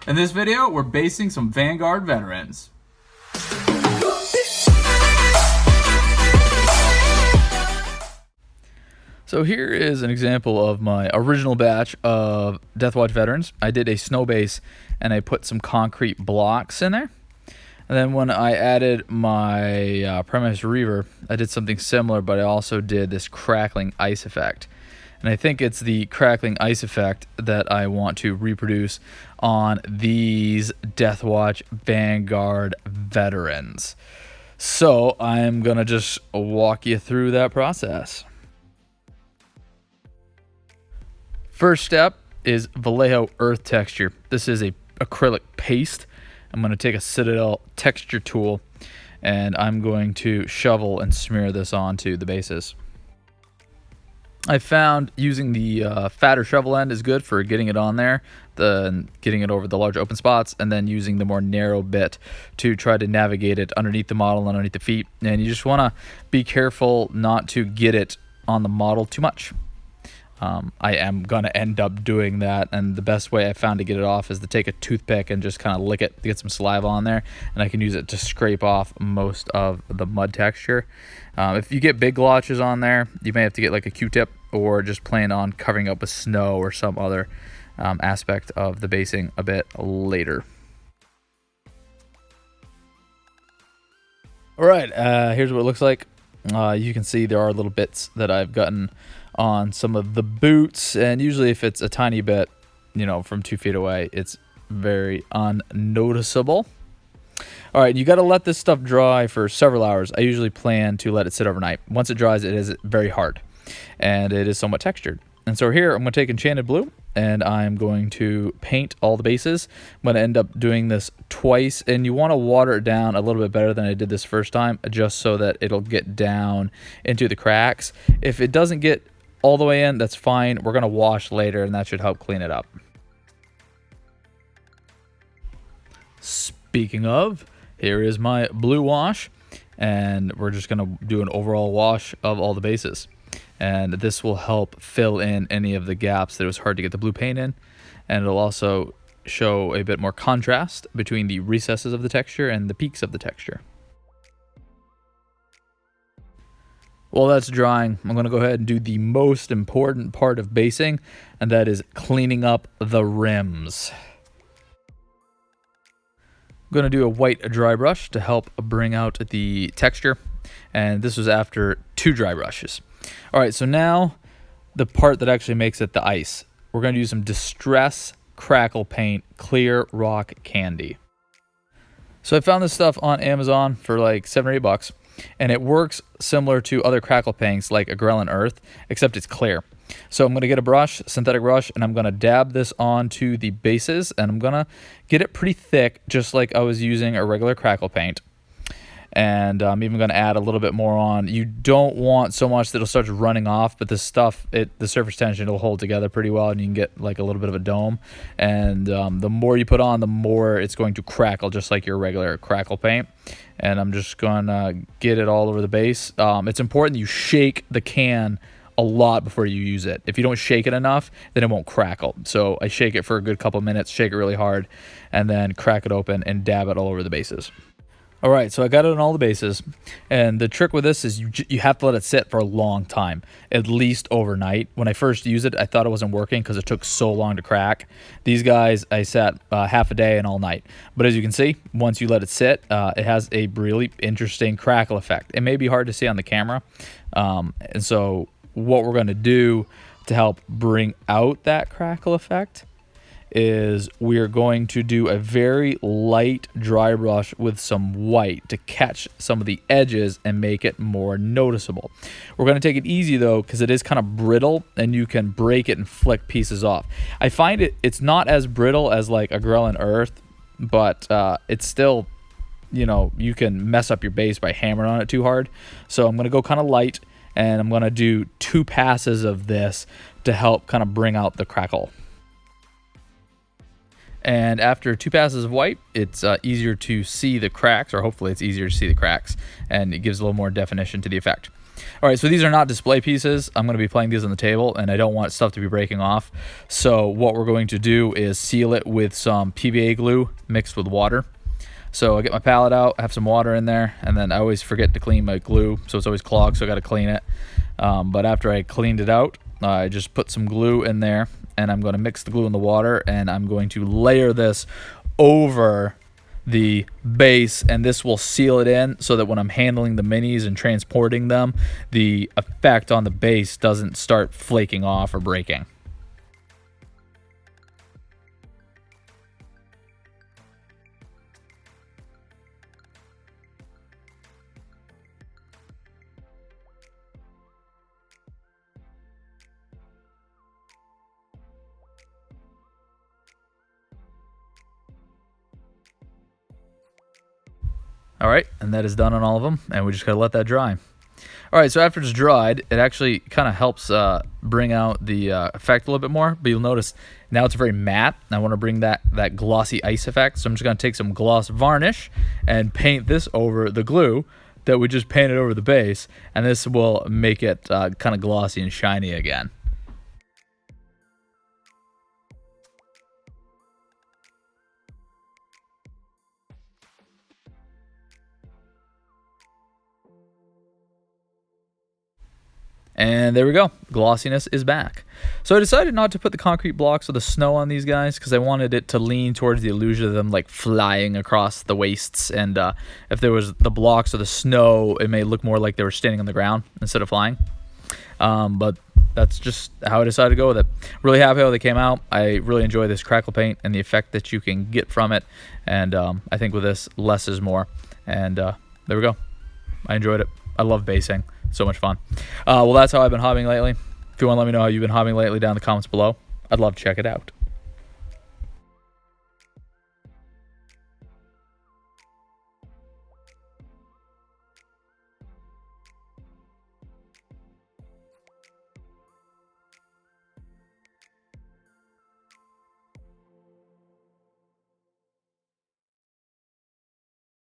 In this video, we're basing some Vanguard Veterans. So here is an example of my original batch of Deathwatch Veterans. I did a snow base and I put some concrete blocks in there. And then when I added my Premise Reaver, I did something similar, but I also did this crackling ice effect. And I think it's the crackling ice effect that I want to reproduce on these Deathwatch Vanguard Veterans. So I'm going to just walk you through that process. First step is Vallejo earth texture. This is a acrylic paste. I'm going to take a Citadel texture tool and I'm going to shovel and smear this onto the bases. I found using the fatter shovel end is good for getting it on there, getting it over the large open spots, and then using the more narrow bit to try to navigate it underneath the model, underneath the feet. And you just want to be careful not to get it on the model too much. I am going to end up doing that, and the best way I found to get it off is to take a toothpick and just kind of lick it to get some saliva on there, and I can use it to scrape off most of the mud texture. If you get big glotches on there, you may have to get like a Q-tip or just plan on covering up with snow or some other aspect of the basing a bit later. All right, here's what it looks like. You can see there are little bits that I've gotten on some of the boots, and usually if it's a tiny bit, you know, from 2 feet away, it's very unnoticeable. All right, you got to let this stuff dry for several hours. I usually plan to let it sit overnight. Once it dries, it is very hard and it is somewhat textured. And so here I'm going to take Enchanted Blue and I'm going to paint all the bases. I'm going to end up doing this twice, and you want to water it down a little bit better than I did this first time, just so that it'll get down into the cracks. If it doesn't get all the way in, that's fine. We're going to wash later and that should help clean it up. Speaking of, here is my blue wash, and we're just going to do an overall wash of all the bases. And this will help fill in any of the gaps that it was hard to get the blue paint in, and it'll also show a bit more contrast between the recesses of the texture and the peaks of the texture. While that's drying, I'm going to go ahead and do the most important part of basing, and that is cleaning up the rims. I'm going to do a white dry brush to help bring out the texture, and this was after 2 dry brushes. All right, so now the part that actually makes it the ice. We're going to use some Distress Crackle Paint Clear Rock Candy. So I found this stuff on Amazon for like $7 or $8, and it works similar to other crackle paints like Agrellan Earth, except it's clear. So I'm going to get a brush, synthetic brush, and I'm going to dab this onto the bases, and I'm going to get it pretty thick, just like I was using a regular crackle paint. And I'm even going to add a little bit more on. You don't want so much that it'll start running off, but this stuff, the surface tension, it'll hold together pretty well, and you can get like a little bit of a dome. And the more you put on, the more it's going to crackle, just like your regular crackle paint. And I'm just going to get it all over the base. It's important that you shake the can a lot before you use it. If you don't shake it enough, then it won't crackle. So I shake it for a good couple minutes, shake it really hard, and then crack it open and dab it all over the bases. All right, so I got it on all the bases, and the trick with this is you have to let it sit for a long time, at least overnight. When I first used it, I thought it wasn't working because it took so long to crack. These guys, I sat half a day and all night. But as you can see, once you let it sit, it has a really interesting crackle effect. It may be hard to see on the camera, and so what we're going to do to help bring out that crackle effect is we're going to do a very light dry brush with some white to catch some of the edges and make it more noticeable. We're going to take it easy though, because it is kind of brittle and you can break it and flick pieces off. I find it's not as brittle as like Agrellan Earth, but it's still, you know, you can mess up your base by hammering on it too hard. So I'm going to go kind of light, and I'm going to do 2 passes of this to help kind of bring out the crackle. And after 2 passes of white, it's easier to see the cracks, or hopefully it's easier to see the cracks, and it gives a little more definition to the effect. All right, so these are not display pieces. I'm going to be playing these on the table, and I don't want stuff to be breaking off. So what we're going to do is seal it with some PVA glue mixed with water. So I get my palette out, I have some water in there, and then I always forget to clean my glue, so it's always clogged, so I got to clean it. But after I cleaned it out, I just put some glue in there, and I'm going to mix the glue in the water, and I'm going to layer this over the base, and this will seal it in so that when I'm handling the minis and transporting them, the effect on the base doesn't start flaking off or breaking. All right, and that is done on all of them, and we just gotta let that dry. All right, so after it's dried, it actually kind of helps bring out the effect a little bit more, but you'll notice now it's very matte, and I want to bring that glossy ice effect, so I'm just gonna take some gloss varnish and paint this over the glue that we just painted over the base, and this will make it kind of glossy and shiny again. And there we go. Glossiness is back. So I decided not to put the concrete blocks or the snow on these guys because I wanted it to lean towards the illusion of them like flying across the wastes. And if there was the blocks or the snow, it may look more like they were standing on the ground instead of flying. But that's just how I decided to go with it. Really happy how they came out. I really enjoy this Crackle paint and the effect that you can get from it. And I think with this, less is more. And there we go. I enjoyed it. I love basing. So much fun. Well, that's how I've been hobbying lately. If you want to let me know how you've been hobbying lately down in the comments below, I'd love to check it out.